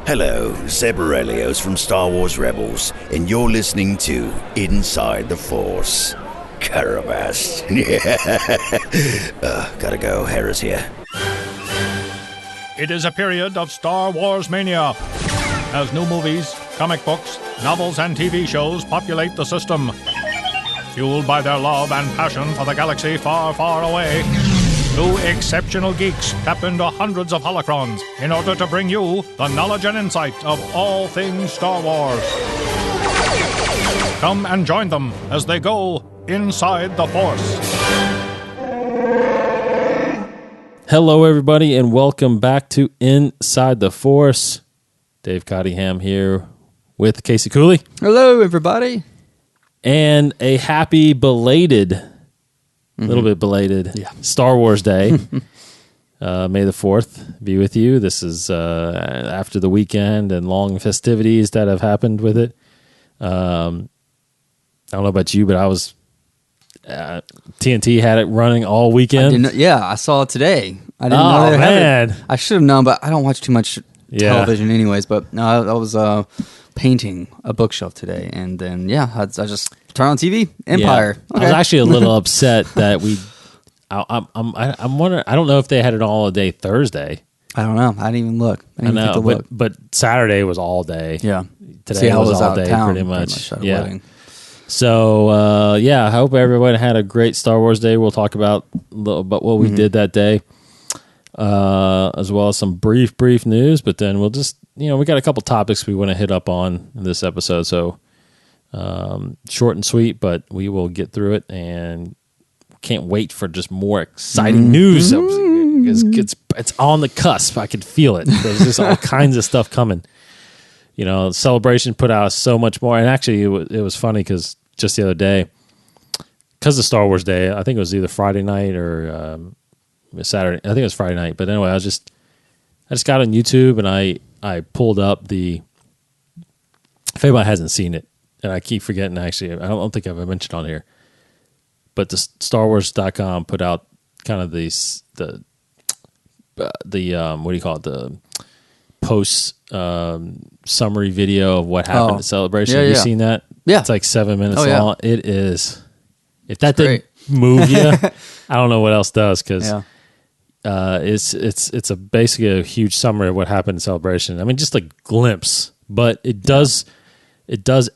Hello, Zeb Aurelios from Star Wars Rebels, and you're listening to Inside the Force. Carabas. Gotta go, Hera's here. It is a period of Star Wars mania, as new movies, comic books, novels, and TV shows populate the system. Fueled by their love and passion for the galaxy far, far away, two exceptional geeks tap into hundreds of holocrons in order to bring you the knowledge and insight of all things Star Wars. Come and join them as they go inside the Force. Hello, everybody, and welcome back to Inside the Force. Dave Cottingham here with Casey Cooley. Hello, everybody. And a happy belated, little bit belated, Star Wars Day. May the 4th be with you. This is after the weekend and long festivities that have happened with it. I don't know about you, but I was... TNT had it running all weekend. I saw it today. I didn't know they had it. I should have known, but I don't watch too much television anyways. But no, I was painting a bookshelf today, and then I just turned on TV. Empire. Yeah. Okay. I was actually a little upset that I'm wondering. I don't know if they had it all day Thursday. I don't know. I didn't even look. I know, but Saturday was all day. Yeah. Today was all day, pretty much. Yeah. So, I hope everyone had a great Star Wars Day. We'll talk about what we did that day, as well as some brief news. But then we'll just, we got a couple topics we want to hit up on in this episode. So, short and sweet, but we will get through it, and can't wait for just more exciting news. It's on the cusp. I can feel it. There's just all kinds of stuff coming. Celebration put out so much more. And actually, it was funny because just the other day, because of Star Wars Day, I think it was either Friday night or Saturday. I think it was Friday night. But anyway, I just got on YouTube and I pulled up the. If anybody hasn't seen it, and I keep forgetting, actually, I don't think I've mentioned on here, but the StarWars.com put out kind of the what do you call it, the post summary video of what happened at Celebration. Have you seen that? Yeah. It's like 7 minutes long. It is. If that didn't move you, I don't know what else does, because it's basically a huge summary of what happened in Celebration. I mean, just a glimpse, but it does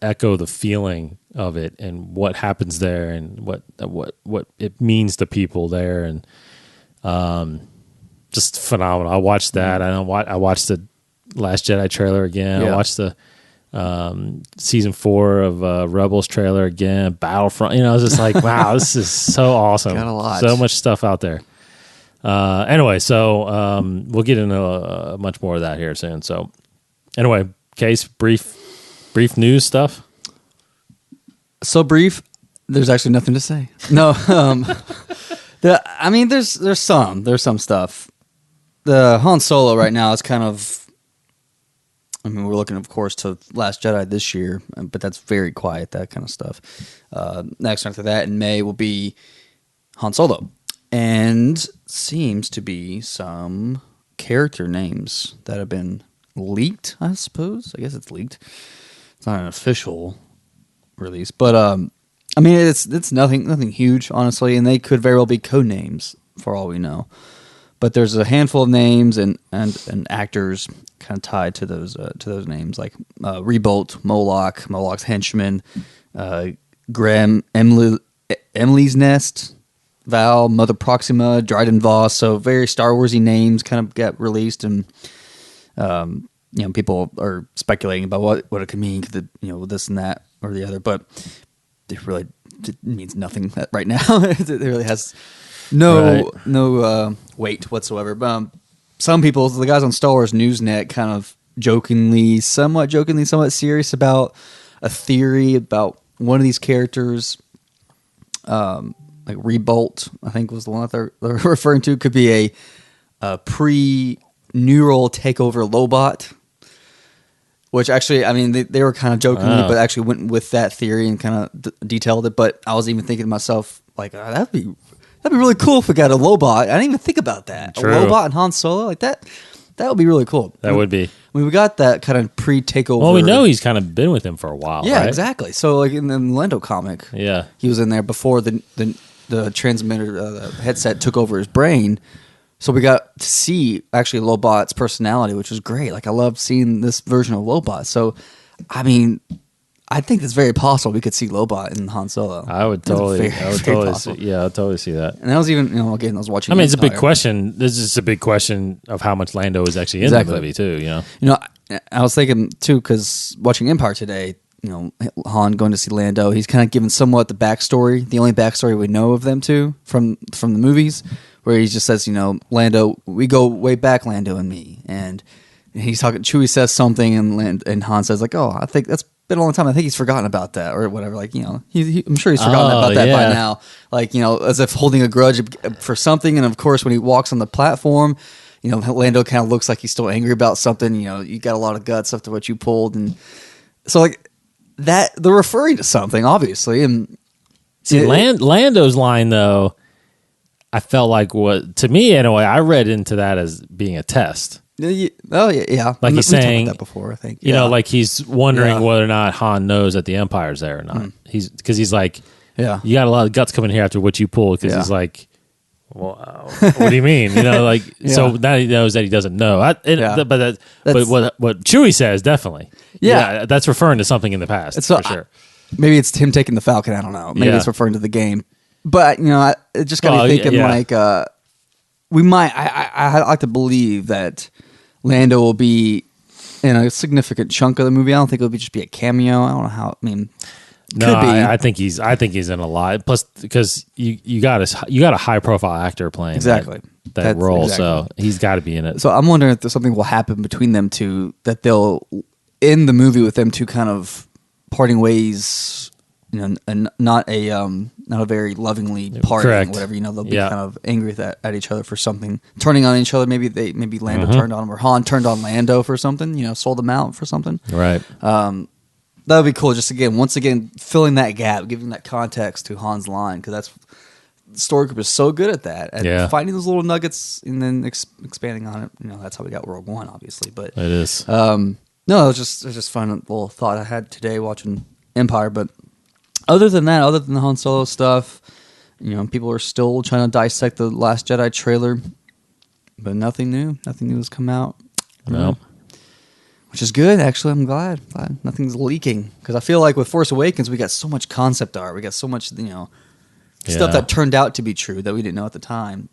echo the feeling of it and what happens there and what it means to people there, and just phenomenal. I watched that. I watched the Last Jedi trailer again. I watched the season 4 of Rebels trailer again. Battlefront. I was just like, wow, this is so awesome. Got a lot. So much stuff out there. Anyway, so we'll get into much more of that here soon. So anyway, Case, brief news stuff. So brief, there's actually nothing to say. No, there's some stuff. The Han Solo right now is kind of. We're looking, of course, to Last Jedi this year, but that's very quiet, that kind of stuff. Next after that, in May, will be Han Solo. And seems to be some character names that have been leaked, I suppose. I guess it's leaked. It's not an official release. But, it's nothing huge, honestly, and they could very well be code names, for all we know. But there's a handful of names and actors kind of tied to those names, like Rebolt, Moloch's henchman, Graham, Emily's Nest, Val, Mother Proxima, Dryden Voss. So very Star Warsy names kind of get released, and people are speculating about what it could mean, this and that or the other. But it means nothing right now. It really has. No weight whatsoever. But some people, the guys on Star Wars Newsnet, kind of somewhat serious about a theory about one of these characters, like Rebolt, I think was the one that they're referring to, could be a pre-neural takeover Lobot. Which actually, they were kind of jokingly, but actually went with that theory and kind of detailed it. But I was even thinking to myself, like, that'd be really cool if we got a Lobot. I didn't even think about that. True. A Lobot and Han Solo, like that would be really cool. That would be. we got that kind of pre-takeover. Well, we know he's kind of been with him for a while. Yeah, right? exactly. So like in the Lando comic, he was in there before the transmitter, the headset took over his brain. So we got to see actually Lobot's personality, which was great. Like I loved seeing this version of Lobot. So, I mean, I think it's very possible we could see Lobot in Han Solo. I would totally see that. And that was even, again, I was watching. I mean, it's a big question. This is a big question of how much Lando is actually in the movie too. I was thinking too because watching Empire today. Han going to see Lando. He's kind of given somewhat the backstory, the only backstory we know of them two from the movies, where he just says, Lando, we go way back, Lando and me, and he's talking. Chewie says something, and Han says like, oh, I think that's been a long time. I think he's forgotten about that or whatever. Like I'm sure he's forgotten about that by now. Like as if holding a grudge for something. And of course, when he walks on the platform, Lando kind of looks like he's still angry about something. You got a lot of guts after what you pulled, and so like. That they're referring to something, obviously, and see Lando's line though. I felt like to me in a way, I read into that as being a test. Yeah. Like he's saying that before. I think like he's wondering whether or not Han knows that the Empire's there or not. He's like, you got a lot of guts coming here after what you pulled because he's like. Well, what do you mean? So now he knows that he doesn't know. But what Chewie says definitely, that's referring to something in the past for sure. Maybe it's him taking the Falcon. I don't know. Maybe it's referring to the game. But it just got me thinking. Like we might. I like to believe that Lando will be in a significant chunk of the movie. I don't think it'll just be a cameo. I don't know how. I mean. No, I think he's in a lot. Plus, because you got a high profile actor playing that role, so he's got to be in it. So I'm wondering if there's something will happen between them two that they'll end the movie with them two kind of parting ways, and not a very lovingly parting. Correct. Whatever they'll be kind of angry at each other for something, turning on each other. Maybe Lando turned on him, or Han turned on Lando for something. Sold him out for something. Right. That would be cool. Just once again, filling that gap, giving that context to Han's line, because the story group is so good at that, at finding those little nuggets and then expanding on it. That's how we got Rogue One, obviously. But it is. No, it was just fun little thought I had today watching Empire. But other than the Han Solo stuff, people are still trying to dissect the Last Jedi trailer, but nothing new has come out. No. Which is good, actually. I'm glad nothing's leaking, because I feel like with Force Awakens we got so much concept art, we got so much stuff that turned out to be true that we didn't know at the time,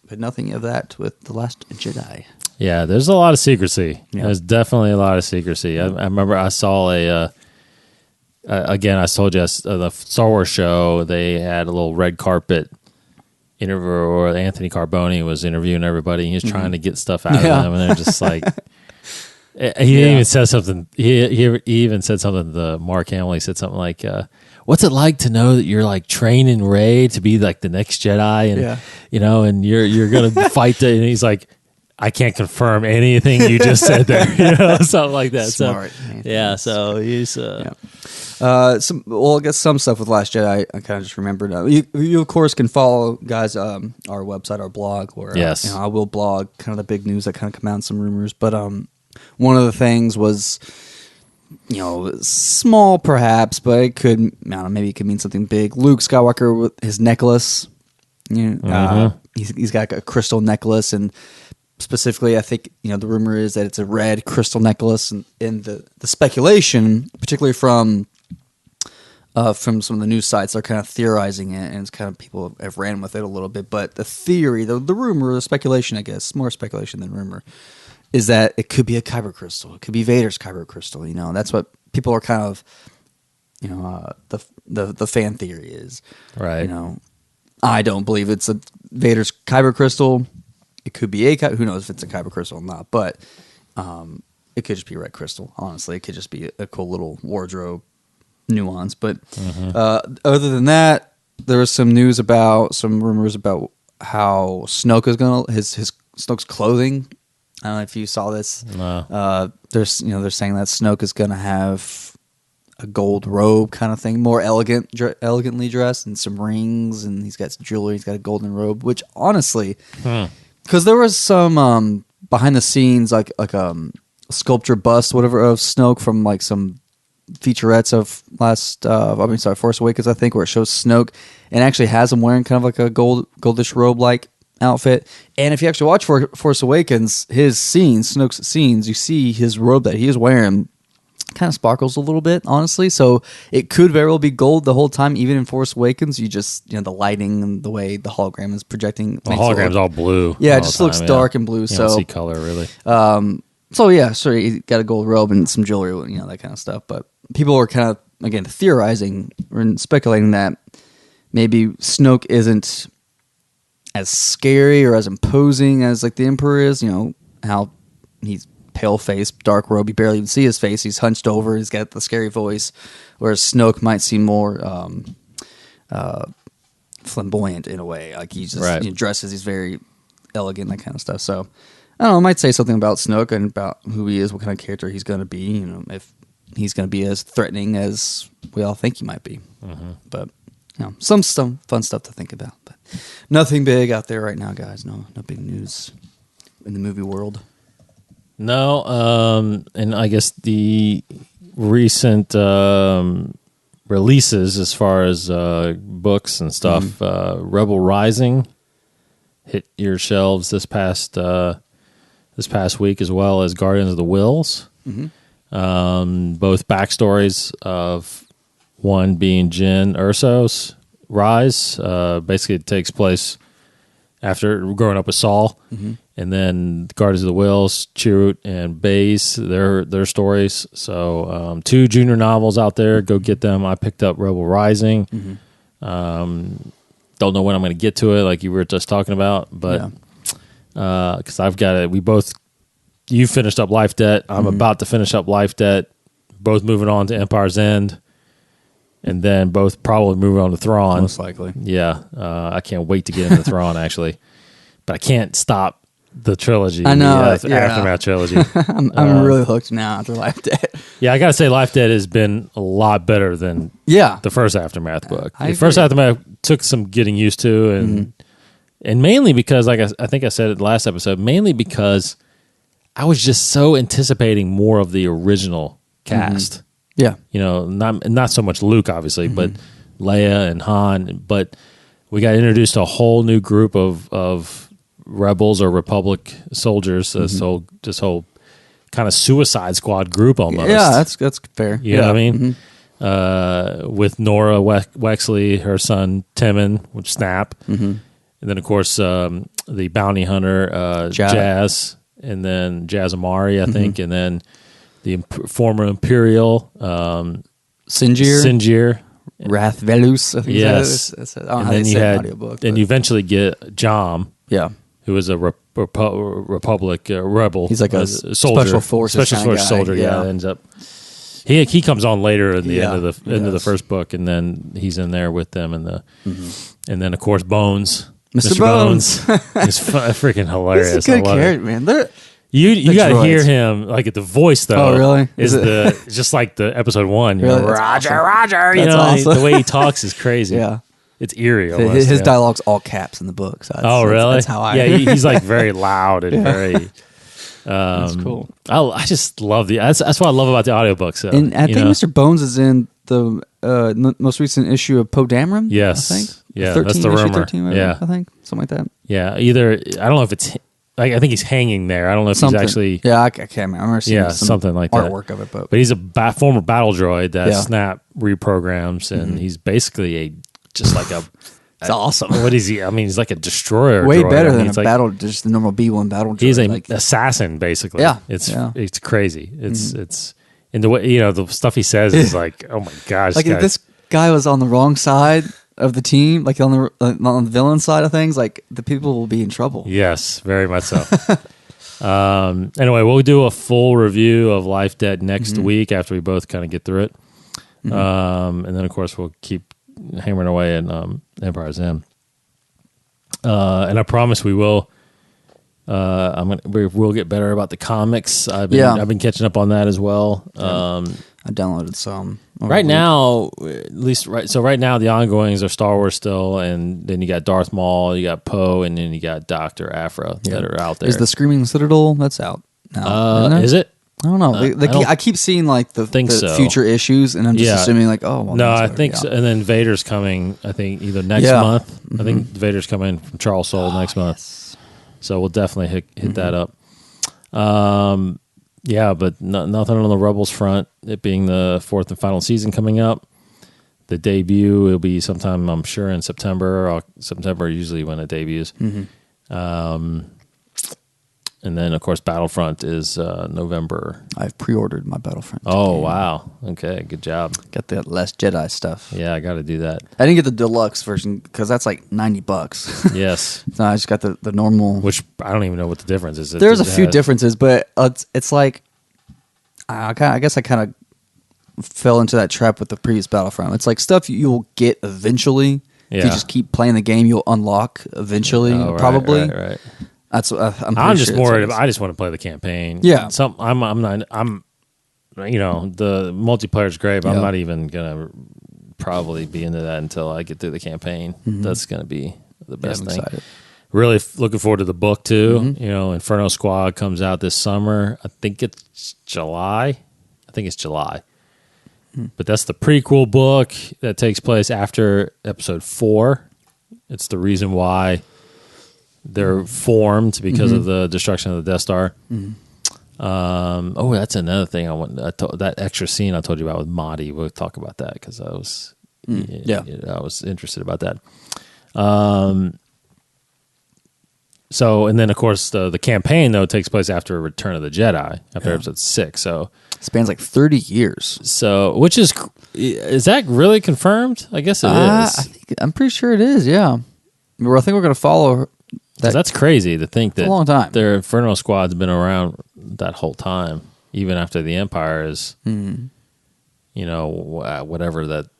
but nothing of that with The Last Jedi. Yeah, there's a lot of secrecy. There's definitely a lot of secrecy. I remember I saw again, I told you the Star Wars show, they had a little red carpet interview where Anthony Carboni was interviewing everybody. He was trying to get stuff out of them, and they're just like. He even said something. He even said something. Mark Hamill. He said something like, "What's it like to know that you're like training Rey to be like the next Jedi, and and you're gonna fight?" And he's like, "I can't confirm anything you just said there." Something like that. Smart. So he's. I guess some stuff with Last Jedi. I kind of just remembered. You of course can follow guys our website, our blog, where I will blog kind of the big news that kind of come out, and some rumors, but one of the things was, small perhaps, but it could, I don't know, maybe it could mean something big. Luke Skywalker with his necklace. He's got a crystal necklace, and specifically, I think, the rumor is that it's a red crystal necklace, and the speculation, particularly from some of the news sites, are kind of theorizing it, and it's kind of people have ran with it a little bit. But the theory, the rumor, the speculation, I guess, more speculation than rumor, is that it could be a kyber crystal. It could be Vader's kyber crystal. That's what people are kind of, the fan theory is. Right. I don't believe it's a Vader's kyber crystal. It could be who knows if it's a kyber crystal or not, but it could just be a red crystal. Honestly, it could just be a cool little wardrobe nuance. But other than that, there was some rumors about how Snoke is his Snoke's clothing. I don't know if you saw this. No. They're saying that Snoke is going to have a gold robe kind of thing, more elegantly dressed, and some rings, and he's got some jewelry. He's got a golden robe, which honestly, because there was some behind the scenes, like sculpture bust, whatever, of Snoke from like some featurettes of Force Awakens, I think, where it shows Snoke and actually has him wearing kind of like a goldish robe like outfit. And if you actually watch Force Awakens, Snoke's scenes, you see his robe that he is wearing kind of sparkles a little bit, honestly. So it could very well be gold the whole time, even in Force Awakens. You just, the lighting and the way the hologram is projecting. The hologram's all blue. Yeah, it just looks dark and blue. You don't see color, really. So yeah, sure, he got a gold robe and some jewelry, that kind of stuff. But people are kind of, again, theorizing and speculating that maybe Snoke isn't as scary or as imposing as like the Emperor is. How he's pale faced, dark robe, you barely even see his face. He's hunched over. He's got the scary voice, whereas Snoke might seem more flamboyant in a way. Like he's just dresses. He's very elegant, that kind of stuff. So I don't know. I might say something about Snoke and about who he is, what kind of character he's going to be. If he's going to be as threatening as we all think he might be. Mm-hmm. But some fun stuff to think about. But nothing big out there right now, guys. No big news in the movie world. No, and I guess the recent releases as far as books and stuff, Rebel Rising hit your shelves this past week, as well as Guardians of the Whills. Mm-hmm. Both backstories of one being Jyn Erso's rise. Basically, it takes place after growing up with Saul. Mm-hmm. And then Guardians of the Whills, Chirrut and Baze, their stories. So 2 junior novels out there. Go get them. I picked up Rebel Rising. Mm-hmm. Don't know when I'm going to get to it, like you were just talking about, but because I've got it. You finished up Life Debt. I'm about to finish up Life Debt. Both moving on to Empire's End, and then both probably moving on to Thrawn. Most likely. Yeah, I can't wait to get into Thrawn actually, but I can't stop the trilogy. I know, the Aftermath trilogy. I'm really hooked now after Life Debt. Yeah, I gotta say, Life Debt has been a lot better than the first Aftermath book. The first Aftermath took some getting used to, and mainly because, like I think I said it in the last episode, mainly because I was just so anticipating more of the original cast. Yeah, not so much Luke, obviously, but Leia and Han. But we got introduced to a whole new group of rebels or Republic soldiers. This whole kind of Suicide Squad group almost. Yeah, that's fair. You know what I mean? With Nora Wexley, her son Timon, which Snap, and then of course the bounty hunter Jazz, and then Jazz Amari, I think, and then the former Imperial Sinjir. Wrath Velus, I think. Yes, and then you had, audiobook, and you eventually get Jam. Yeah. Who was a Republic rebel? He's like a soldier, special forces soldier. Yeah, ends up. He comes on later in the end of the first book, and then he's in there with them, and then of course Bones, Mr. Bones, is freaking hilarious. He's a good character, man. You got to hear him like at the voice though. Oh, really? Is just like the episode 1? Really? Roger. That's awesome. The way he talks is crazy. Yeah. It's eerie. Almost, his dialogue's all caps in the book. So really? That's how I. Yeah, he's like very loud and very. That's cool. I just love that's what I love about the audiobooks. So, and I think Mr. Bones is in the most recent issue of Poe Dameron. Yes, I think. Yeah, 13, that's the rumor. 13, yeah, I think something like that. Yeah, either I don't know if it's. I think he's hanging there. I don't know if he's actually. Yeah, I can't remember. Seeing something like that. Artwork of it, but he's a former battle droid that Snap reprograms, and he's basically It's awesome. What is he? I mean, he's like a destroyer. Way droid. better than just the normal B1 battle droid. He's an assassin, basically. Yeah. It's crazy. It's in the way, the stuff he says is like, oh my gosh. Like if this guy was on the wrong side of the team, like on the villain side of things, like the people will be in trouble. Yes, very much so. Anyway, we'll do a full review of Life Debt next week after we both kind of get through it. And then, of course, we'll keep hammering away at Empire's End. And I promise we will. We'll get better about the comics. I've been catching up on that as well. I downloaded some. Right now, at least right now the ongoings are Star Wars still, and then you got Darth Maul, you got Poe, and then you got Dr. Aphra that are out there. Is the Screaming Citadel that's out now? Is it? I don't know. I keep seeing like the future issues, and I'm just assuming like, oh, well, no, I think so. And then Vader's coming. I think either next month. Mm-hmm. I think Vader's coming from Charles Soule next month. Yes. So we'll definitely hit that up. Yeah, but nothing on the Rebels front. It being the 4th and final season coming up. The debut will be sometime, I'm sure, in September. September usually when it debuts. Mm-hmm. And then, of course, Battlefront is November. I've pre-ordered my Battlefront. Oh, game. Wow. Okay, good job. Got the Last Jedi stuff. Yeah, I got to do that. I didn't get the deluxe version because that's like $90. Yes. So I just got the normal. Which I don't even know what the difference is. There's a few differences, but it's like, I guess I kind of fell into that trap with the previous Battlefront. It's like stuff you'll get eventually. Yeah. If you just keep playing the game, you'll unlock eventually, probably. Right. That's I'm just worried. I just want to play the campaign. Yeah, I'm not. You know, the multiplayer's great, but I'm not even gonna probably be into that until I get through the campaign. Mm-hmm. That's gonna be the best thing. Excited. Really looking forward to the book too. Mm-hmm. You know, Inferno Squad comes out this summer. I think it's July. But that's the prequel book that takes place after episode 4. It's the reason why they're formed because of the destruction of the Death Star. Mm-hmm. That's another thing I want. That extra scene I told you about with Mahdi. We'll talk about that because I was, I was interested about that. So, and then of course the campaign though takes place after Return of the Jedi, after episode 6. So spans like 30 years. So, which is that really confirmed? I guess it is. I'm pretty sure it is. Yeah, I think we're going to follow. That's crazy to think that a long time. Their Inferno Squad's been around that whole time, even after the Empire is, whatever that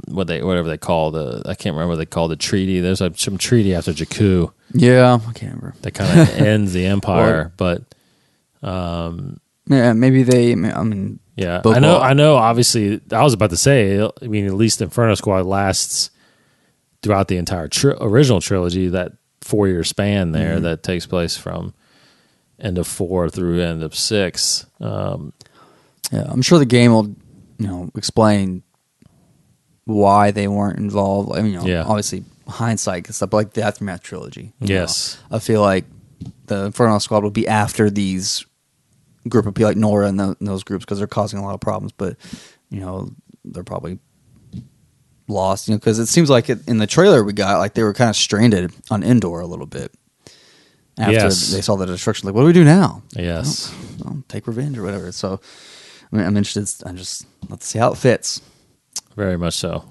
whatever they call I can't remember what they call the treaty. There's some treaty after Jakku. Yeah, I can't remember. That kind of ends the Empire, but maybe they. I mean, yeah, I know. Obviously, I was about to say. I mean, at least Inferno Squad lasts throughout the entire original trilogy, that 4-year span there that takes place from end of 4 through end of 6. I'm sure the game will, explain why they weren't involved. I mean, obviously hindsight and stuff, but like the Aftermath trilogy. Yes. I feel like the Inferno Squad will be after these group of people like Nora and those groups because they're causing a lot of problems, but, they're probably lost, because it seems like in the trailer we got, like they were kind of stranded on Endor a little bit after they saw the destruction. Like, what do we do now? Yes, I'll take revenge or whatever. So, I mean, I'm interested. Let's see how it fits. Very much so.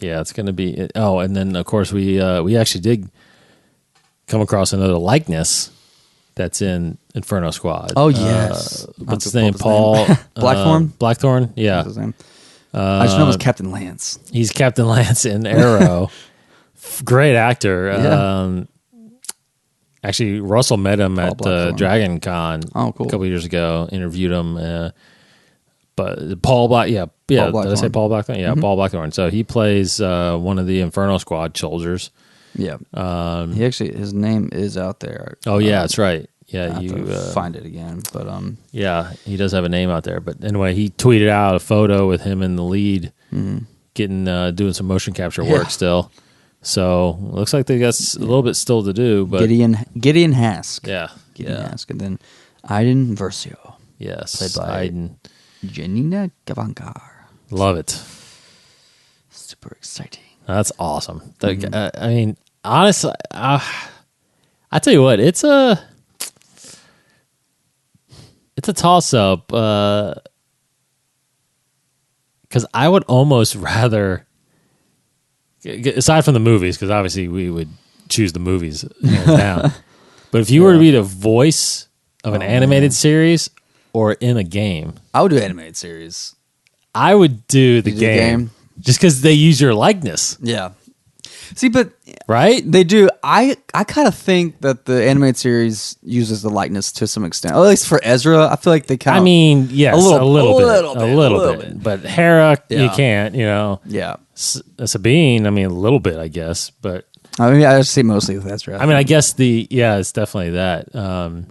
It's going to be. Oh, and then of course we actually did come across another likeness that's in Inferno Squad. Oh, yes. What's his name? Paul Blackthorn? Blackthorn, yeah. What's his name? I just know him as Captain Lance. He's Captain Lance in Arrow. Great actor. Yeah. Actually, Russell met him at Dragon Con a couple years ago, interviewed him. But Paul Black, did I say Paul Blackthorn? Yeah, Paul Blackthorn. So he plays one of the Inferno Squad soldiers. Yeah. He actually, his name is out there. Oh, yeah, that's right. Yeah, you find it again, but yeah, he does have a name out there. But anyway, he tweeted out a photo with him in the lead, getting doing some motion capture work still. So looks like they got a little bit still to do. But Gideon Hask, Gideon Hask, and then Iden Versio, played by Iden. Janina Gavankar. Love it. Super exciting. That's awesome. I mean, honestly, I tell you what, it's a toss-up because I would almost rather, aside from the movies, because obviously we would choose the movies hands down, but if you were to be the voice of an animated series or in a game, I would do animated series. I would do the game just because they use your likeness. Yeah. See, but right? They do. I kind of think that the animated series uses the likeness to some extent. At least for Ezra, I feel like they kind of. I mean, yes, a little bit. But Hera, you can't. Yeah. Sabine, I mean, a little bit, I guess. But I mean, I just see mostly Last Jedi. I mean, I guess it's definitely that.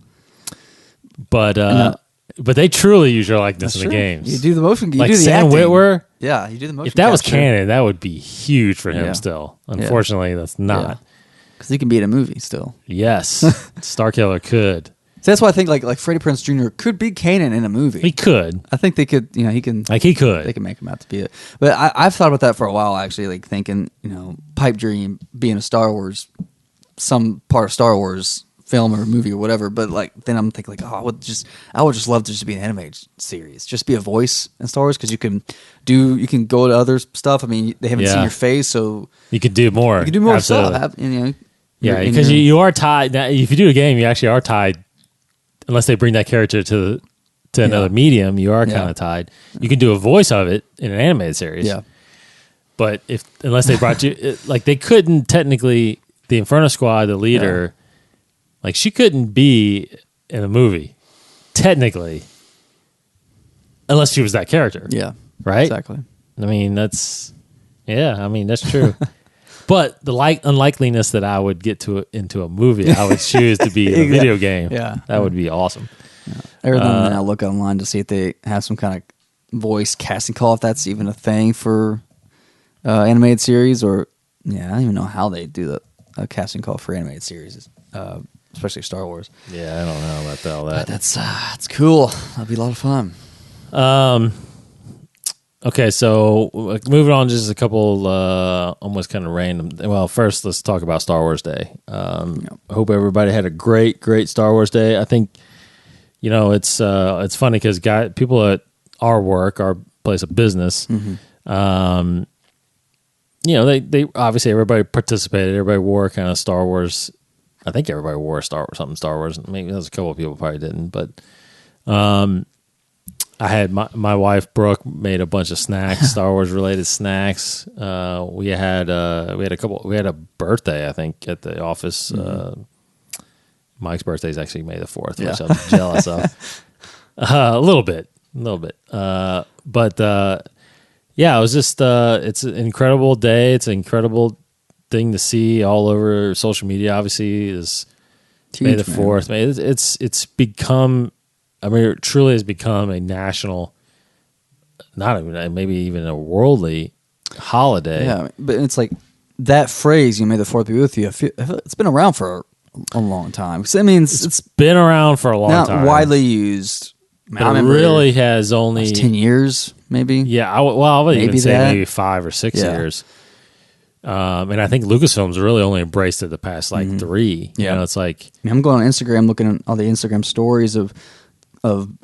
But they truly use your likeness in the games. You do the motion. You like do the Sam acting. Witwer. Yeah, you do the motion. If that was capture. canon, that would be huge for him. Still, unfortunately, that's not. Because he can be in a movie still. Yes, Starkiller could. So that's why I think like Freddie Prinze Jr. could be Kanan in a movie. He could. I think they could. He can. Like he could. They can make him out to be it. But I've thought about that for a while actually. Like thinking, pipe dream being a Star Wars, some part of Star Wars film or movie or whatever. But like then I'm thinking like, I would just love to just be an animated series, just be a voice in Star Wars because you can go to other stuff. I mean, they haven't seen your face, so you could do more. You can do more Absolutely. stuff. Because you are tied. Now, if you do a game, you actually are tied. Unless they bring that character to another medium, you are kind of tied. You can do a voice of it in an animated series. Yeah. But unless they brought you, like they couldn't technically, the Inferno Squad, the leader, like she couldn't be in a movie, technically, unless she was that character. Yeah. Right? Exactly. I mean, that's true. But the unlikeliness that I would get into a movie, I would choose to be in a video game. Yeah. That would be awesome. Yeah. Every now and then I look online to see if they have some kind of voice casting call, if that's even a thing for animated series, or I don't even know how they do a casting call for animated series, especially Star Wars. Yeah, I don't know about all that. But that's cool. That'd be a lot of fun. Okay, so moving on, just a couple almost kind of random. Well, first let's talk about Star Wars Day. I hope everybody had a great Star Wars Day. I think it's funny because people at our work, our place of business, they obviously everybody participated. Everybody wore kind of Star Wars. I think everybody wore Star Wars. Maybe there's a couple of people probably didn't, but I had my wife Brooke made a bunch of snacks, Star Wars related snacks. We had a birthday, I think, at the office. Mike's birthday is actually May the 4th, which I'm jealous of. A little bit. But it was just it's an incredible day. It's an incredible thing to see all over social media. Obviously, is May the 4th. It's become. I mean, it truly has become a national, not even maybe even a worldly holiday. Yeah, but it's like that phrase, "May the 4th be with you." It's been around for a long time. I mean, it's been around for a long time. Not widely used. But it really has only 10 years, maybe. Yeah, I would even say maybe 5 or 6 years. And I think Lucasfilm's really only embraced it the past 3. Yeah, it's like I'm going on Instagram, looking at all the Instagram stories of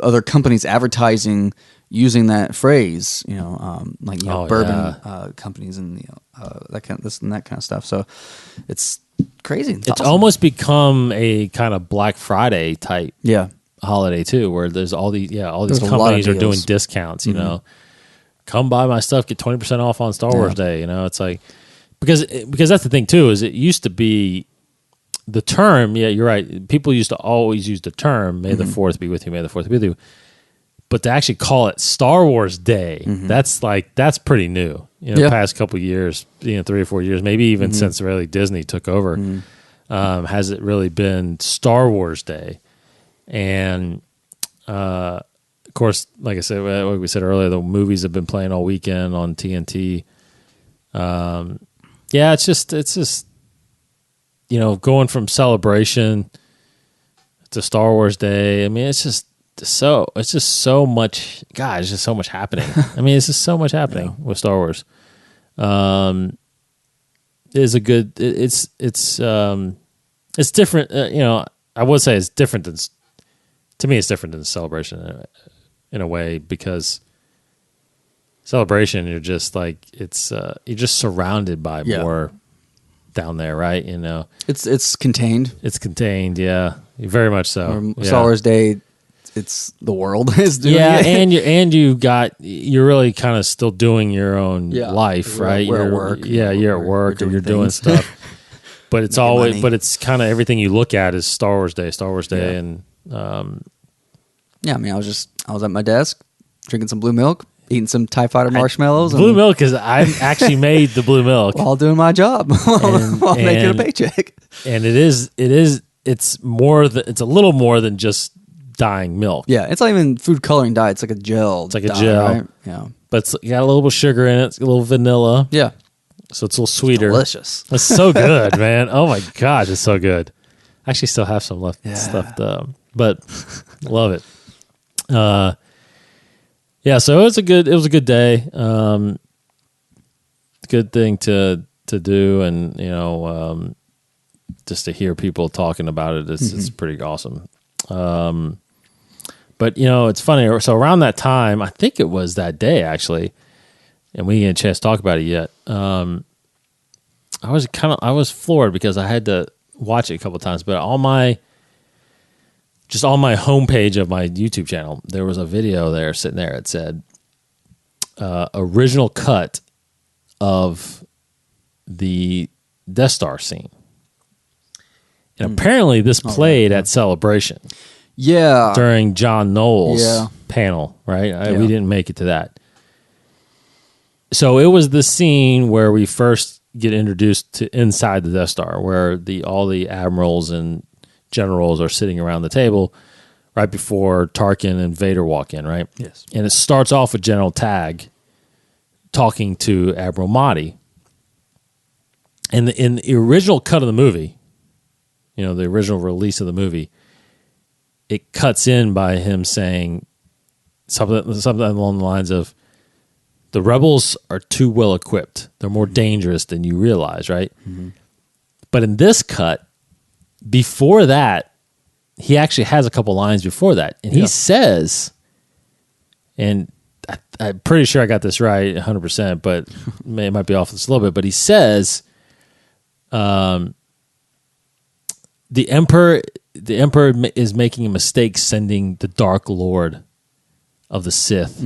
other companies advertising using that phrase, bourbon companies and that kind of stuff. So it's crazy. It's awesome. Almost become a kind of Black Friday type holiday too, where there's all these companies are doing discounts. Come buy my stuff, get 20% off on Star Wars Day. It's like because that's the thing too, is it used to be. The term, you're right. People used to always use the term "May the 4th be with you." May the 4th be with you. But to actually call it Star Wars Day, that's pretty new. Past couple of years, 3 or 4 years, maybe even since really Disney took over, has it really been Star Wars Day? And of course, like I said, like we said earlier, the movies have been playing all weekend on TNT. It's just. Going from Celebration to Star Wars Day. I mean, it's just so much. God, it's just so much happening. I mean, it's just so much happening with Star Wars. It's different. I would say it's different than. To me, it's different than Celebration in a way, because Celebration, you're just like you're just surrounded by more. Down there, right? It's contained. It's contained, yeah, very much so. Star Wars Day, it's the world is doing it. You're really kind of still doing your own life, right? You're at work. You're at work and you're doing stuff. But it's always, money. But it's kind of everything you look at is Star Wars Day, and I mean, I was at my desk drinking some blue milk. eating some TIE Fighter marshmallows. Blue milk is, I actually made the blue milk. While doing my job, while making a paycheck. And it's more than, it's a little more than just dyeing milk. Yeah, it's not even food coloring dye. It's like a gel. It's like a gel. Right? Yeah. But it's got a little bit of sugar in it. It's a little vanilla. Yeah. So it's a little sweeter. It's delicious. It's so good, man. Oh my gosh, it's so good. I actually still have some left stuff, but love it. Yeah, so it was a good day. Good thing to do, and just to hear people talking about it, it's pretty awesome. But it's funny. So around that time, I think it was that day actually, and we didn't get a chance to talk about it yet. I was floored because I had to watch it a couple of times, but on my homepage of my YouTube channel, there was a video there sitting there. It said original cut of the Death Star scene. And apparently this played at Celebration. Yeah. During John Knowles' panel, right? We didn't make it to that. So it was the scene where we first get introduced to inside the Death Star, where all the admirals and generals are sitting around the table right before Tarkin and Vader walk in, right? Yes. And it starts off with General Tagg talking to Admiral Mahdi. And in the original cut of the movie, the original release of the movie, it cuts in by him saying something along the lines of, the rebels are too well equipped. They're more dangerous than you realize, right? Mm-hmm. But in this cut, before that, he actually has a couple lines before that. And he says, and I'm pretty sure I got this right 100%, but it might be off just a little bit, but he says, the Emperor is making a mistake sending the Dark Lord of the Sith,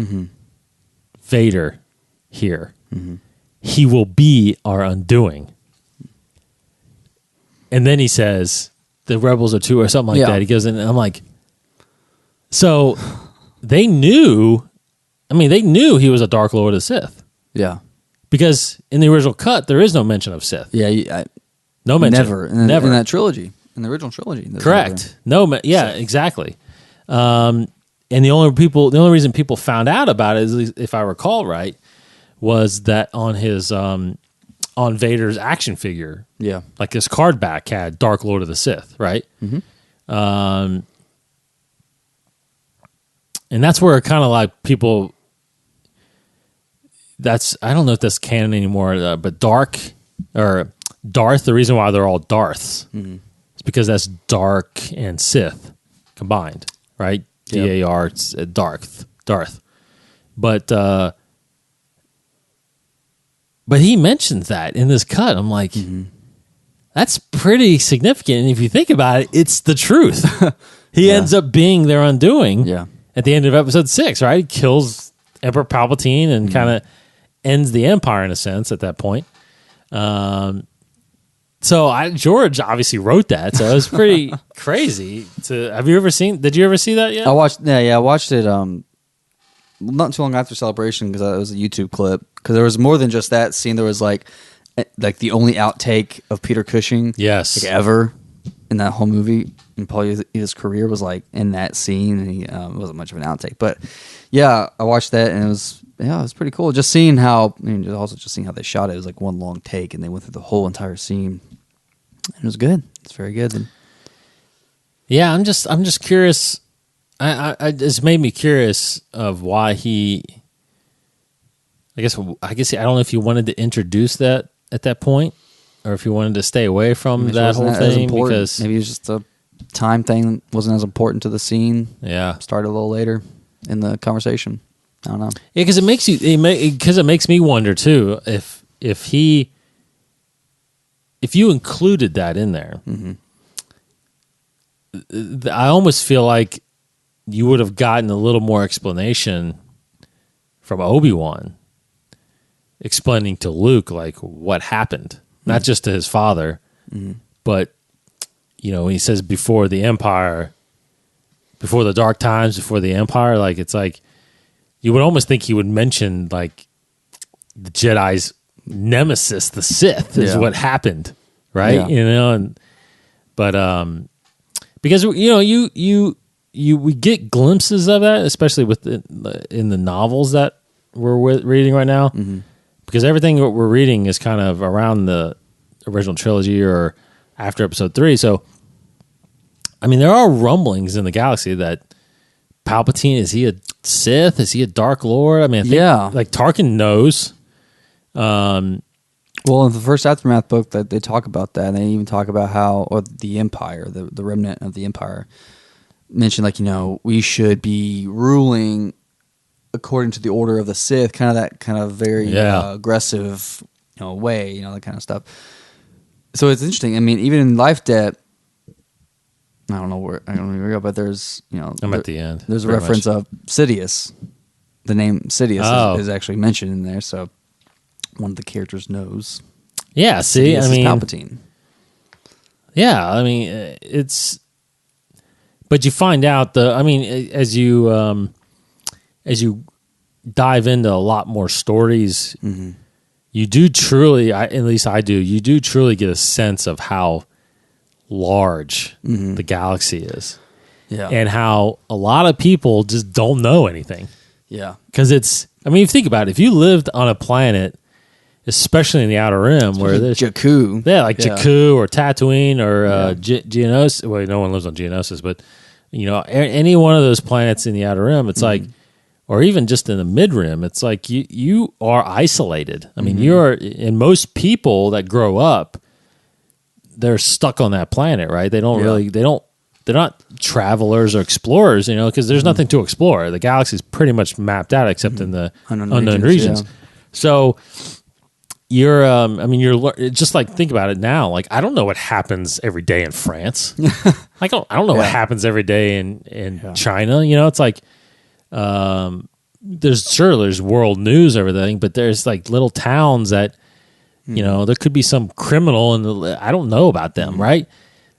Vader, here. Mm-hmm. He will be our undoing. And then he says, the rebels are too, or something like that. He goes in, and I'm like, so they knew he was a Dark Lord of the Sith. Yeah. Because in the original cut, there is no mention of Sith. Yeah. No mention. Never. Never. In that trilogy. In the original trilogy. Correct. Exactly. And the only reason people found out about it, is, if I recall right, was that on his on Vader's action figure, like his card back had Dark Lord of the Sith, right? Mm-hmm. And that's where kind of like people. I don't know if that's canon anymore, but Darth. The reason why they're all Darths is because that's Dark and Sith combined, right? DAR, Darth. But he mentions that in this cut. I'm like, that's pretty significant. And if you think about it, it's the truth. He ends up being their undoing at the end of episode 6, right? He kills Emperor Palpatine and kind of ends the Empire in a sense at that point. So George obviously wrote that, so it was pretty crazy. Did you ever see that yet? I watched it not too long after Celebration, because it was a YouTube clip, because there was more than just that scene. There was like the only outtake of Peter Cushing ever in that whole movie, and probably his career was like in that scene, and it wasn't much of an outtake. But I watched that, and it was pretty cool. Just seeing how they shot it. It was like one long take, and they went through the whole entire scene. It was good. It's very good. Yeah, I'm just curious. It's made me curious of why he. I guess I don't know if he wanted to introduce that at that point, or if he wanted to stay away from that whole thing, because maybe it's just a time thing that wasn't as important to the scene. Yeah, started a little later in the conversation. I don't know. Yeah, because it makes me wonder too if you included that in there. I almost feel like you would have gotten a little more explanation from Obi-Wan, explaining to Luke like what happened, not just to his father, but he says before the Empire, before the Dark Times, before the Empire, like it's like you would almost think he would mention like the Jedi's nemesis, the Sith, is what happened, right? Yeah. But because we get glimpses of that, especially in the novels that we're reading right now, because everything that we're reading is kind of around the original trilogy or after Episode 3. So, I mean, there are rumblings in the galaxy that Palpatine, is he a Sith? Is he a Dark Lord? I mean, I think, like Tarkin knows. Well, in the first Aftermath book, that they talk about that, and they even talk about how, or the Empire, the remnant of the Empire, mentioned like, we should be ruling according to the order of the Sith, kind of that kind of very aggressive, way, that kind of stuff. So it's interesting. I mean, even in Life Debt, I don't know where we go, but there's, I'm at the end. There's a reference of Sidious. The name Sidious is actually mentioned in there, so one of the characters knows. Yeah, see, Sidious I mean, is Palpatine. Yeah, I mean, it's, but you find out as you dive into a lot more stories, you do truly, at least I do, you do truly get a sense of how large the galaxy is. Yeah. And how a lot of people just don't know anything. Yeah. Because if you think about it, if you lived on a planet, especially in the Outer Rim, where there's Jakku. Yeah, like Jakku or Tatooine or Geonosis. Well, no one lives on Geonosis, but any one of those planets in the Outer Rim, it's like, or even just in the Mid Rim, it's like you are isolated. I mean, and most people that grow up, they're stuck on that planet, right? They don't really, they're not travelers or explorers, because there's nothing to explore. The galaxy's pretty much mapped out except in the unknown regions. Yeah. So you're just like, think about it now. Like, I don't know what happens every day in France. I don't know what happens every day in China. It's like, there's world news, everything, but there's like little towns that, there could be some criminal and I don't know about them. Right.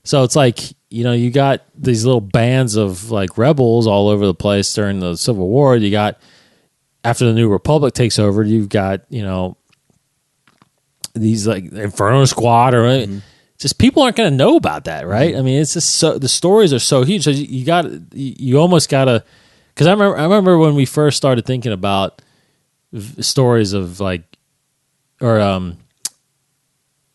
So it's like, you got these little bands of like rebels all over the place during the Civil War. You got, after the New Republic takes over, you've got, these like Inferno Squad or just people aren't going to know about that. Right. I mean, it's just the stories are so huge. So you almost got to, because I remember when we first started thinking about stories of like, or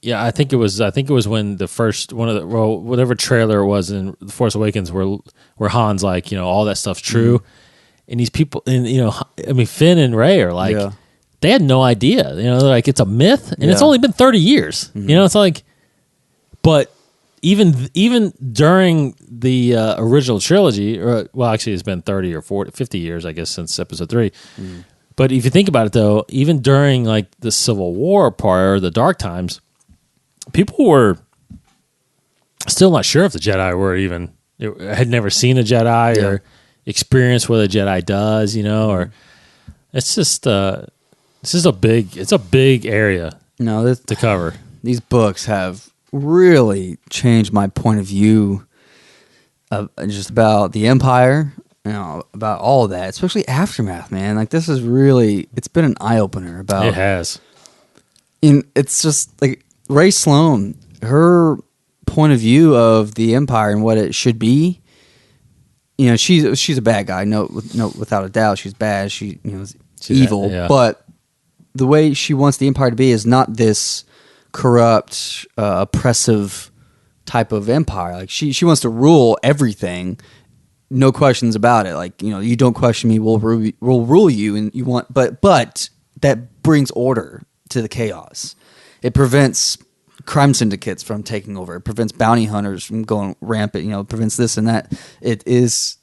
I think it was when the first whatever trailer it was in The Force Awakens where Han's like, all that stuff's true, and these people, and Finn and Rey are like, they had no idea, they're like, it's a myth, and it's only been 30 years, it's like, but even during the original trilogy, actually it's been 30 or 40, 50 years, I guess, since Episode 3. But if you think about it, though, even during like the Civil War part or the Dark Times, people were still not sure if the Jedi had never seen a Jedi or experienced what a Jedi does, or it's just a big area to cover. These books have really changed my point of view of just about the Empire, about all of that, especially Aftermath, man. Like, this is really, it's been an eye-opener about... It has. And it's just, like, Ray Sloan, her point of view of the Empire and what it should be, she's a bad guy, no, without a doubt. She's bad, she's evil, but the way she wants the Empire to be is not this corrupt, oppressive type of empire. Like, she wants to rule everything, no questions about it. Like, you don't question me, we'll rule you, and you want, but that brings order to the chaos. It prevents crime syndicates from taking over. It prevents bounty hunters from going rampant. It prevents this and that. It is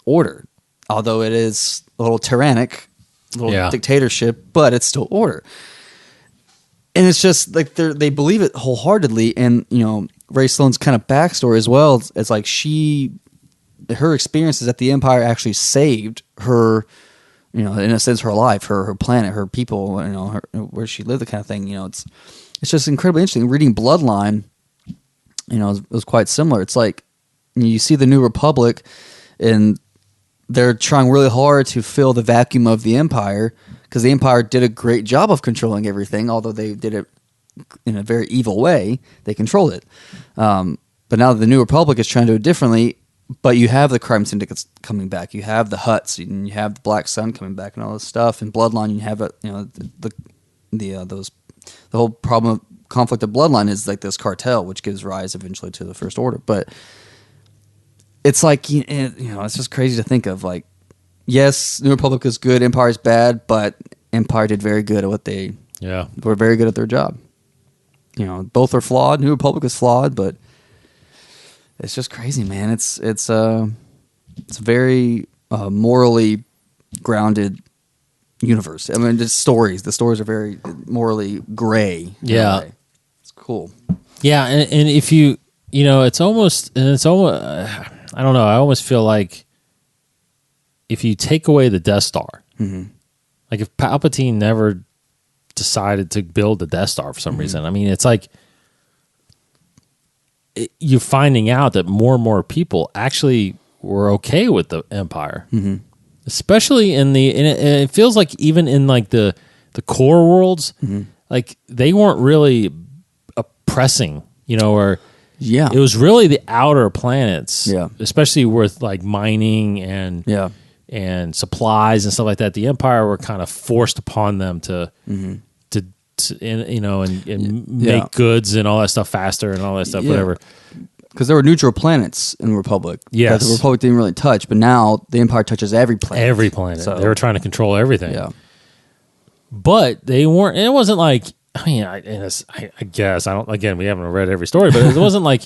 order, although it is a little tyrannic, dictatorship, but it's still order. And it's just like they believe it wholeheartedly. And Ray Sloan's kind of backstory as well. It's like her experiences at the Empire actually saved her. In a sense, her life, her planet, her people, where she lived, the kind of thing. It's just incredibly interesting. Reading Bloodline, it was quite similar. It's like you see the New Republic, and they're trying really hard to fill the vacuum of the Empire, because the Empire did a great job of controlling everything, although they did it in a very evil way. They controlled it. But now the New Republic is trying to do it differently, but you have the crime syndicates coming back. You have the Hutts, and you have the Black Sun coming back and all this stuff. And Bloodline, you have the whole problem of conflict of Bloodline is like this cartel, which gives rise eventually to the First Order. But it's like, it's just crazy to think of. Like, yes, New Republic is good, Empire is bad, but Empire did very good at what they were very good at their job. Both are flawed. New Republic is flawed, but it's just crazy, man. It's a very morally grounded universe. I mean, just stories. The stories are very morally gray. Yeah, it's cool. Yeah, and if it's almost. I don't know. I almost feel like if you take away the Death Star, like if Palpatine never decided to build the Death Star for some reason, I mean, it's like you're finding out that more and more people actually were okay with the Empire, especially in it feels like even in like the core worlds, like they weren't really oppressing, or. Yeah, it was really the outer planets, especially with like mining and supplies and stuff like that. The Empire were kind of forced upon them to make goods and all that stuff faster and all that stuff, whatever. Because there were neutral planets in the Republic. Yes, the Republic didn't really touch, but now the Empire touches every planet. Every planet. So, they were trying to control everything. Yeah, but they weren't. It wasn't like. I mean, I guess I don't. Again, we haven't read every story, but it wasn't like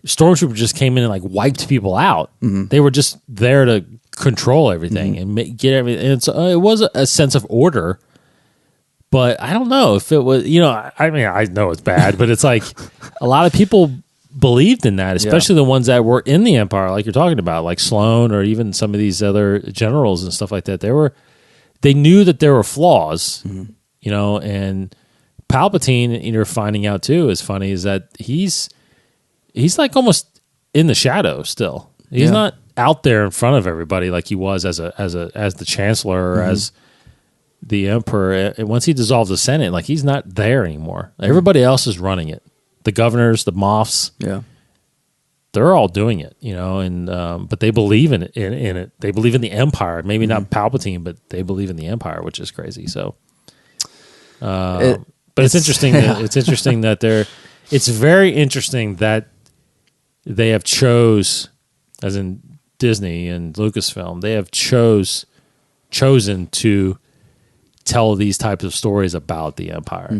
stormtroopers just came in and like wiped people out. They were just there to control everything and get everything. And so it was a sense of order, but I don't know if it was. I mean, I know it's bad, but it's like a lot of people believed in that, especially the ones that were in the Empire, like you're talking about, like Sloane or even some of these other generals and stuff like that. They knew that there were flaws, and Palpatine, you're finding out too, is funny, is that he's like almost in the shadows still. He's not out there in front of everybody like he was as the Chancellor or as the Emperor. And once he dissolves the Senate, like he's not there anymore. Everybody else is running it. The governors, the Moffs, they're all doing it, and but they believe in it. They believe in the Empire. Maybe not Palpatine, but they believe in the Empire, which is crazy. So. But it's interesting. It's interesting that it's very interesting that they have chose, as in Disney and Lucasfilm, they have chosen to tell these types of stories about the Empire.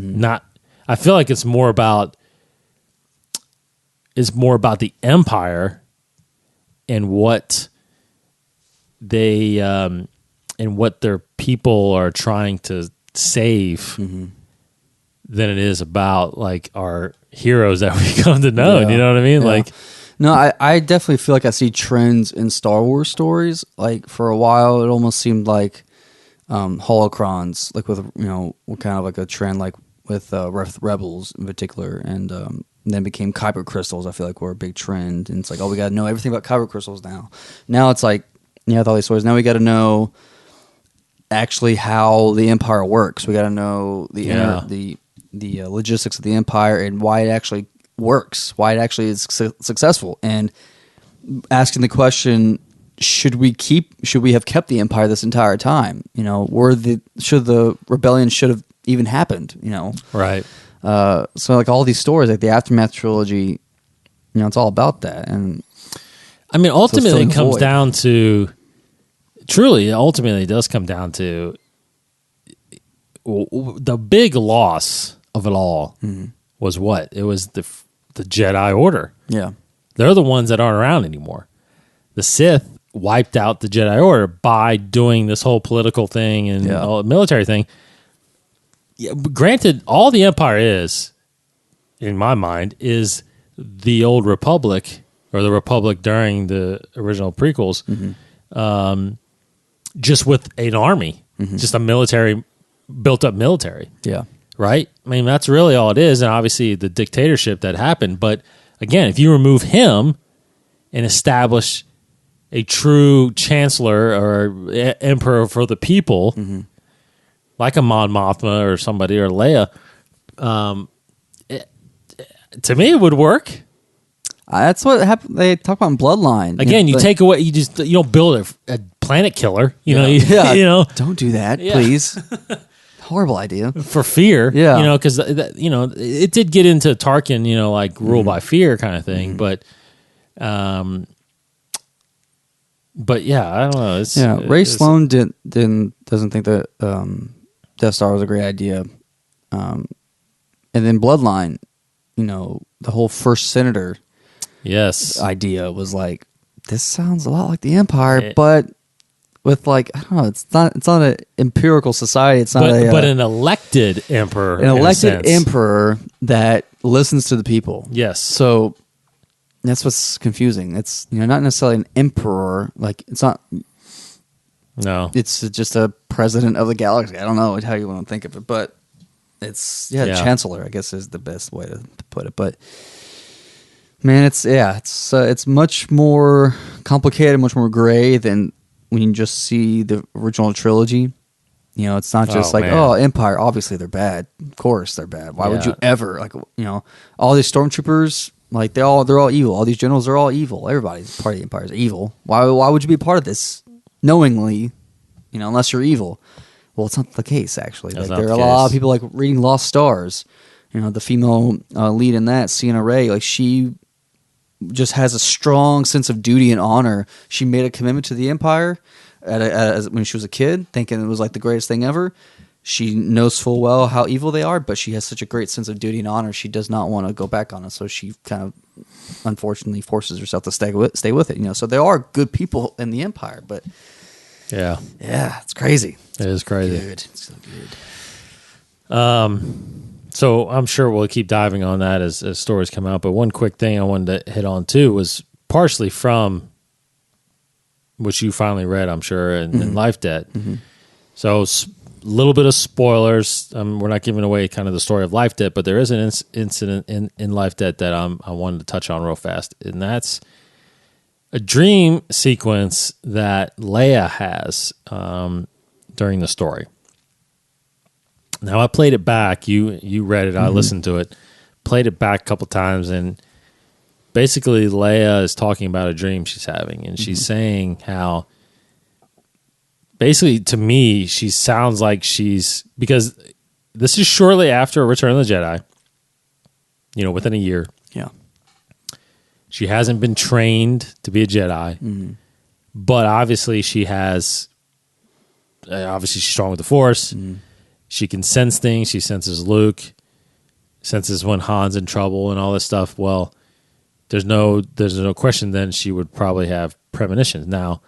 I feel like it's more about the Empire and what they and what their people are trying to save. Than it is about like our heroes that we come to know. You know what I mean? Like, no, I definitely feel like I see trends in Star Wars stories. Like for a while, it almost seemed like holocrons, like with kind of like a trend, like with Rebels in particular, and then became kyber crystals. I feel like were a big trend, and it's like, oh, we got to know everything about kyber crystals now. Now it's like, with all these stories, now we got to know actually how the Empire works. We got to know the logistics of the Empire and why it actually works, why it actually is successful, and asking the question: should we have kept the Empire this entire time? Should the rebellion have even happened? Right. So like all these stories, like the Aftermath trilogy, it's all about that. And I mean, ultimately, it comes down to. Truly, ultimately, it does come down to the big loss of it all was what? It was the Jedi Order. Yeah. They're the ones that aren't around anymore. The Sith wiped out the Jedi Order by doing this whole political thing and all the military thing. Yeah, granted, all the Empire is, in my mind, is the old Republic or the Republic during the original prequels. Just with an army, just a built-up military. Yeah. Right? I mean, that's really all it is, and obviously the dictatorship that happened. But, again, if you remove him and establish a true chancellor or emperor for the people, like a Mon Mothma or somebody or Leia, to me it would work. That's what happened. They talk about in Bloodline. Again, you take away, you don't build a planet killer. You know, don't do that, please. Horrible idea for fear. Yeah, because it did get into Tarkin, like rule by fear kind of thing. But yeah, I don't know. Ray Sloan doesn't think that Death Star was a great idea. And then Bloodline, the whole first senator. Yes. Idea was like, this sounds a lot like the Empire, but with I don't know, it's not an empirical society. It's not but an elected emperor, emperor that listens to the people. Yes. So that's what's confusing. It's not necessarily an emperor. It's not. No. It's just a president of the galaxy. I don't know how you want to think of it, but it's chancellor, I guess, is the best way to put it. But man, it's much more complicated, much more gray than when you just see the original trilogy. It's not just Empire, obviously they're bad. Of course they're bad. Why would you ever all these stormtroopers, they're all evil. All these generals are all evil. Everybody's part of the Empire is evil. Why would you be part of this knowingly, unless you're evil? Well, it's not the case actually. There are a lot of people reading Lost Stars. The female lead in that, Sienna Ray, she just has a strong sense of duty and honor. She made a commitment to the Empire when she was a kid, thinking it was the greatest thing ever. She knows full well how evil they are, but she has such a great sense of duty and honor. She does not want to go back on it, so she kind of unfortunately forces herself to stay with it. So there are good people in the Empire, but yeah, it's crazy. It is crazy. It's so good. So I'm sure we'll keep diving on that as stories come out. But one quick thing I wanted to hit on too was partially from which you finally read, I'm sure, in Life Debt. Mm-hmm. So a little bit of spoilers. We're not giving away kind of the story of Life Debt, but there is an incident in Life Debt that I wanted to touch on real fast, and that's a dream sequence that Leia has during the story. Now, I played it back. You read it. I listened to it. Played it back a couple times, and basically Leia is talking about a dream she's having, and she's saying how basically to me she sounds like because this is shortly after Return of the Jedi, within a year. Yeah. She hasn't been trained to be a Jedi, but obviously she has. Obviously, she's strong with the Force. She can sense things. She senses Luke, senses when Han's in trouble and all this stuff. Well, there's no question then she would probably have premonitions. Now,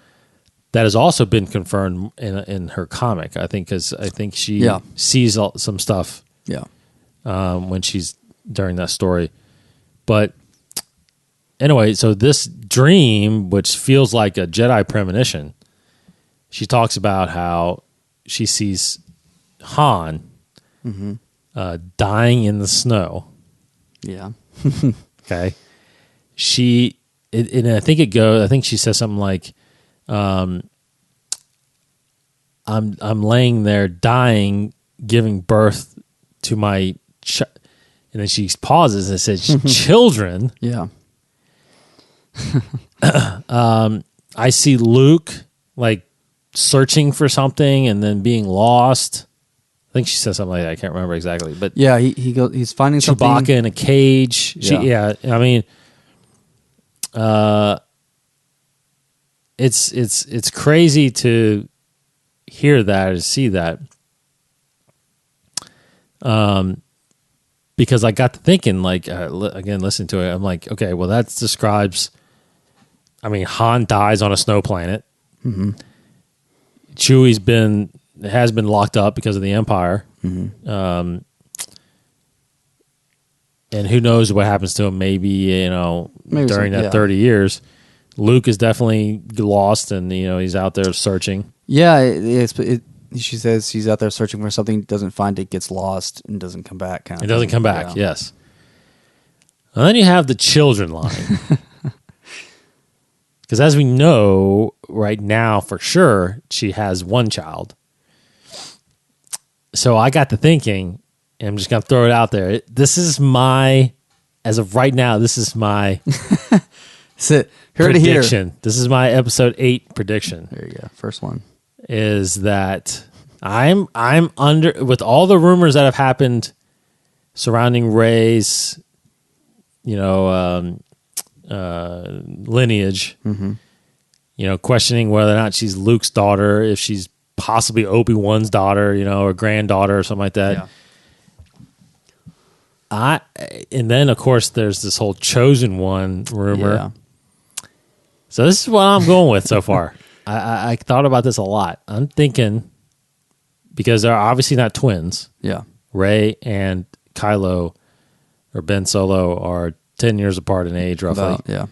that has also been confirmed in her comic, I think, because I think she sees some stuff when she's during that story. But anyway, so this dream, which feels like a Jedi premonition, she talks about how she sees Han dying in the snow. Yeah. Okay. And I think she says something like, I'm laying there dying, giving birth to my and then she pauses and says children. Yeah. I see Luke searching for something and then being lost. I think she says something like that. I can't remember exactly, but yeah, he's finding something. Chewbacca in a cage. I mean, it's crazy to hear that or see that. Because I got to thinking, again, listening to it, I'm like, okay, well, that describes. I mean, Han dies on a snow planet. Mm-hmm. Chewie has been locked up because of the Empire. Mm-hmm. And who knows what happens to him? Maybe during that 30 years. Luke is definitely lost, and he's out there searching. Yeah, she says he's out there searching for something, doesn't find it, gets lost, and doesn't come back. It doesn't come back. Yeah. Yes. And then you have the children line. Because as we know right now for sure, she has one child. So I got to thinking, and I'm just going to throw it out there. As of right now, this is my prediction. This is my episode 8 prediction. There you go. First one. Is that I'm under, with all the rumors that have happened surrounding Rey's, lineage, questioning whether or not she's Luke's daughter, if she's possibly Obi-Wan's daughter, or granddaughter or something like that. Yeah. And then of course there's this whole Chosen One rumor. Yeah. So this is what I'm going with so far. I thought about this a lot. I'm thinking, because they're obviously not twins. Yeah. Rey and Kylo, or Ben Solo, are 10 years apart in age, roughly. Yeah.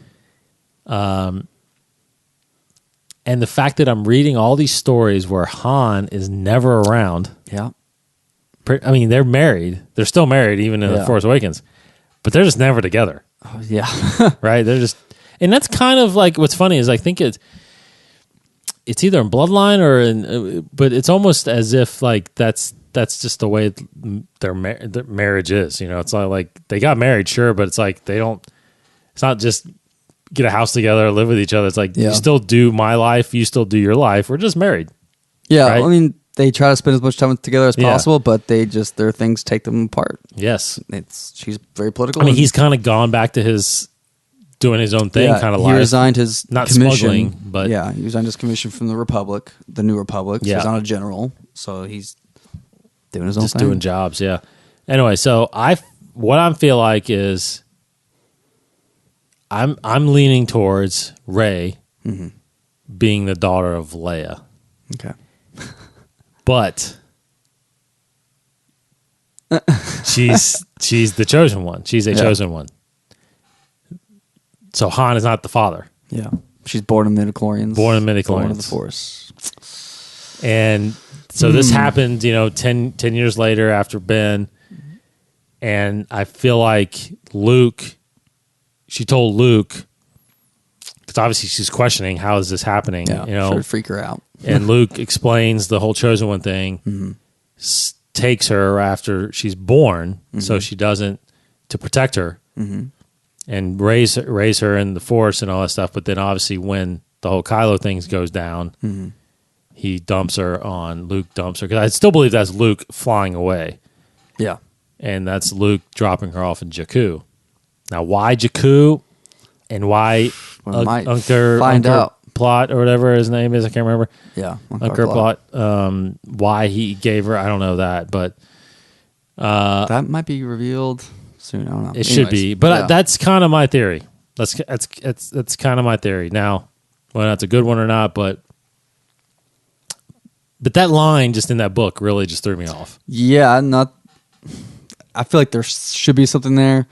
And the fact that I'm reading all these stories where Han is never around. Yeah. I mean, they're married. They're still married, even in The Force Awakens. But they're just never together. Oh, yeah. Right? They're just... And that's kind of like... What's funny is I think it's either in Bloodline or in... But it's almost as if like that's just the way their marriage is. It's not like they got married, sure, but it's like they don't... It's not just get a house together, live with each other. It's like, you still do my life, you still do your life. We're just married. Yeah, right? I mean, they try to spend as much time together as possible, but their things take them apart. Yes. She's very political. I mean, he's kind of gone back to doing his own thing kind of life. He resigned his not commission. Smuggling, but... Yeah, he resigned his commission from the Republic, the New Republic. So he's not a general, so he's doing his own thing. Just doing jobs, yeah. Anyway, so what I feel like is I'm leaning towards Rey being the daughter of Leia. Okay. But she's the chosen one. She's a chosen one. So Han is not the father. Yeah. She's born in midichlorians. Born in the Force. And so this happened, 10 years later after Ben. And I feel like she told Luke, because obviously she's questioning, how is this happening? Yeah, sure, freak her out. And Luke explains the whole Chosen One thing, takes her after she's born, so she doesn't, to protect her, and raise her in the Force and all that stuff. But then obviously when the whole Kylo thing goes down, he dumps her on, Luke dumps her, because I still believe that's Luke flying away. Yeah. And that's Luke dropping her off in Jakku. Now, why Jakku and why Uncle Plot or whatever his name is, I can't remember. Yeah, Uncle Plot. Why he gave her, I don't know that, but that might be revealed soon. I don't know. It should be, but that's kind of my theory. That's kind of my theory. Now, whether that's a good one or not, but that line just in that book really just threw me off. Yeah, I feel like there should be something there.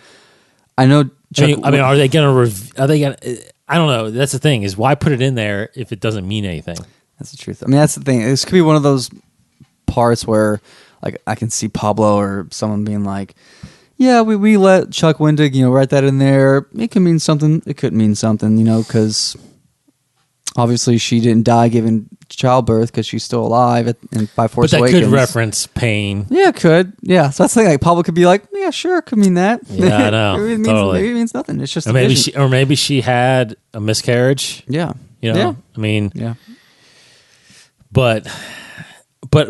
I know. Are they going to? I don't know. That's the thing, is why put it in there if it doesn't mean anything? That's the truth. I mean, that's the thing. This could be one of those parts where, like, I can see Pablo or someone being like, "Yeah, we let Chuck Wendig, write that in there. It could mean something. It could mean something, because obviously she didn't die giving childbirth because she's still alive by Force Awakens. But that could reference pain. Yeah, it could. Yeah, so that's the thing. Like, Pablo could be like, "Yeah, sure, it could mean that." Yeah, I know. Maybe it means nothing. It's just maybe she had a miscarriage. Yeah, I mean, yeah. But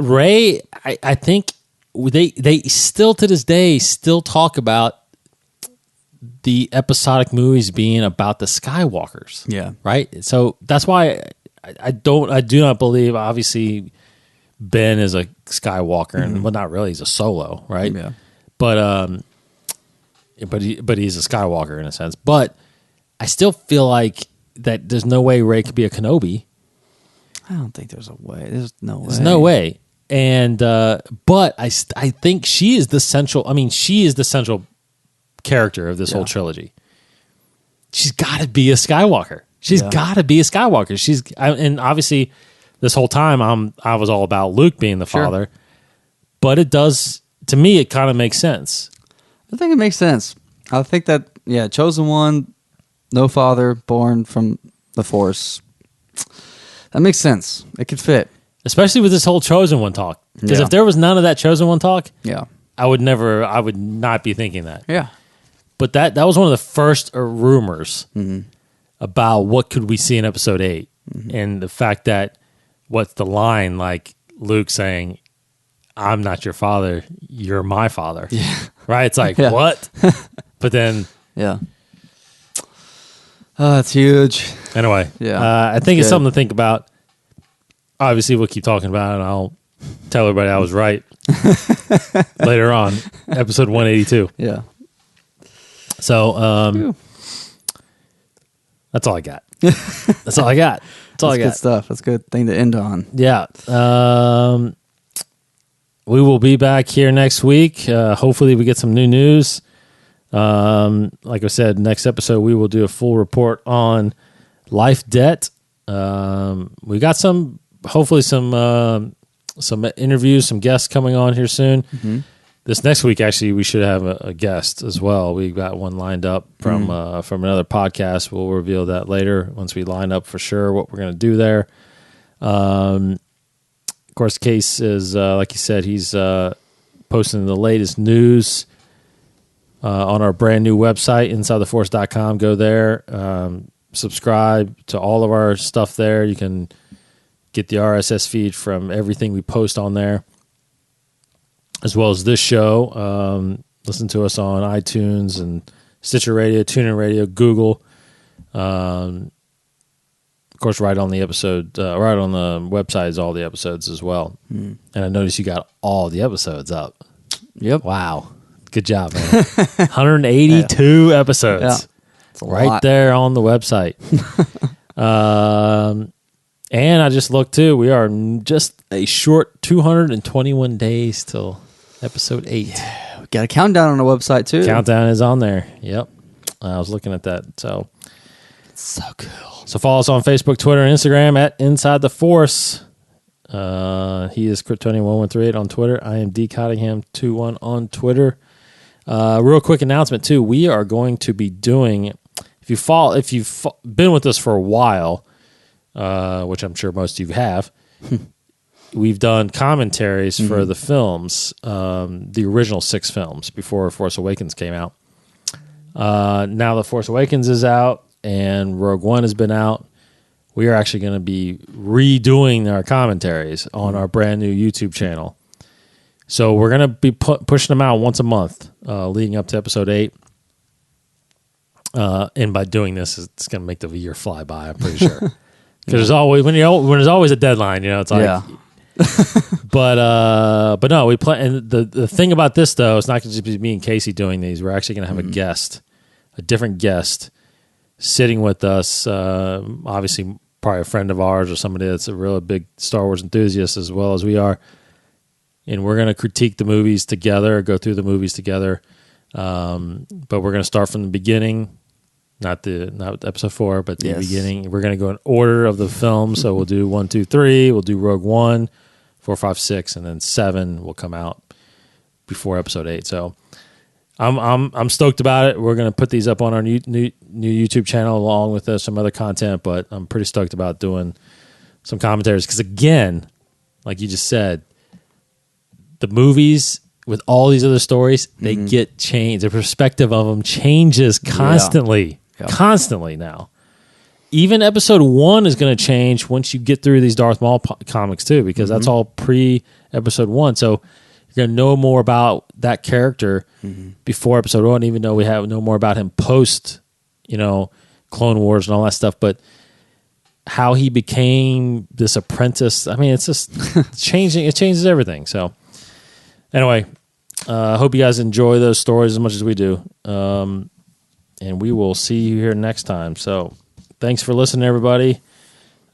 Rey, I think they still to this day still talk about the episodic movies being about the Skywalkers. Yeah. Right? So that's why I do not believe, obviously, Ben is a Skywalker, and well, not really, he's a Solo, right? Yeah. But he's a Skywalker in a sense. But I still feel like that there's no way Rey could be a Kenobi. I don't think there's a way. There's no way. There's no way. And but I think she is the central. I mean, she is the central character of this whole trilogy. She's got to be a Skywalker. She's got to be a Skywalker. And obviously, this whole time I was all about Luke being the father. But it does, to me, it kind of makes sense. I think it makes sense. I think that Chosen One, no father, born from the Force. That makes sense. It could fit. Especially with this whole Chosen One talk. Because Yeah. if there was none of that Chosen One talk, Yeah. I would not be thinking that. Yeah. But that was one of the first rumors about what could we see in episode 8. And the fact that what's the line, like Luke saying, I'm not your father, you're my father. Yeah. Right? It's like, Yeah. what? But then, Yeah. Oh, it's huge. anyway, Yeah. I think it's good. something to think about. Obviously, we'll keep talking about it, and I'll tell everybody I was right later on, episode 182. Yeah. So, that's all I got. That's all I got. That's all I That's got. good stuff. That's a good thing to end on. Yeah. We will be back here next week. Hopefully, we get some new news. Like I said, next episode, we will do a full report on life debt. We got hopefully some interviews, some guests coming on here soon. This next week, actually, we should have a guest as well. We got one lined up from another podcast. We'll reveal that later once we line up for sure what we're going to do there. Of course, Case is, like you said, he's posting the latest news on our brand new website, InsideTheForce.com. Go there. Subscribe to all of our stuff there. You can get the RSS feed from everything we post on there, as well as this show. Listen to us on iTunes and Stitcher Radio, TuneIn Radio, Google. Of course, right on the episode, right on the website is all the episodes as well. And I noticed you got all the episodes up. Yep. Wow. Good job, man. 182 episodes. Yeah. It's a Right lot. there on the website. And I just looked too. We are just a short 221 days till episode 8. We got a countdown on the website, too. Countdown is on there. Yep. I was looking at that. So cool. So follow us on Facebook, Twitter, and Instagram at Inside the Force. He is Kryptonian1138 on Twitter. I am D Cottingham21 on Twitter. Real quick announcement too. We are going to be doing, if you've been with us for a while, which I'm sure most of you have, we've done commentaries for the films, the original 6 films before Force Awakens came out. Now the Force Awakens is out and Rogue One has been out. We are actually going to be redoing our commentaries on our brand new YouTube channel. So we're going to be pushing them out once a month, leading up to episode 8. And by doing this, it's going to make the year fly by, I'm pretty sure. Because there's always when there's always a deadline, it's like. Yeah. But no, we play. And the thing about this though, it's not going to just be me and Casey doing these. We're actually going to have a different guest, sitting with us. Obviously, probably a friend of ours or somebody that's a really big Star Wars enthusiast as well as we are. And we're going to critique the movies together, go through the movies together. But we're going to start from the beginning, not episode 4, but the beginning. We're going to go in order of the film. So we'll do 1, 2, 3. We'll do Rogue One, 4, 5, 6, and then 7 will come out before episode 8. So I'm stoked about it. We're going to put these up on our new YouTube channel along with some other content. But I'm pretty stoked about doing some commentaries because, again, like you just said, the movies with all these other stories, they get changed. The perspective of them changes constantly. Yeah. Constantly now. Even episode 1 is going to change once you get through these Darth Maul comics too, because that's all pre-episode 1. So you're going to know more about that character before episode 1, even though we know more about him post, Clone Wars and all that stuff. But how he became this apprentice, I mean, it's just changing. It changes everything. So anyway, I hope you guys enjoy those stories as much as we do. And we will see you here next time. So thanks for listening, everybody.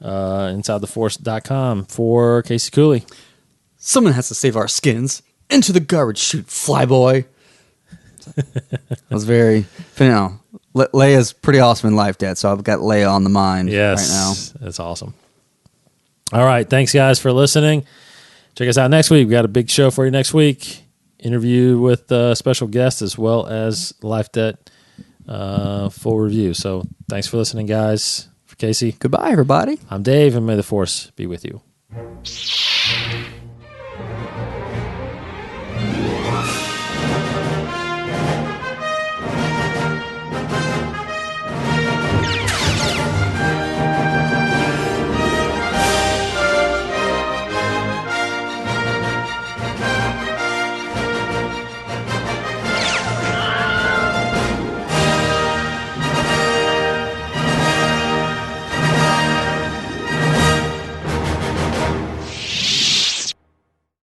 InsideTheForce.com for Casey Cooley. Someone has to save our skins. Into the garbage chute, flyboy. That was very, Leia's pretty awesome in Life Debt, so I've got Leia on the mind right now. That's awesome. All right, thanks guys for listening. Check us out next week. We got a big show for you next week. Interview with special guests as well as Life Debt full review. So thanks for listening, guys. For Casey. Goodbye, everybody. I'm Dave, and may the Force be with you.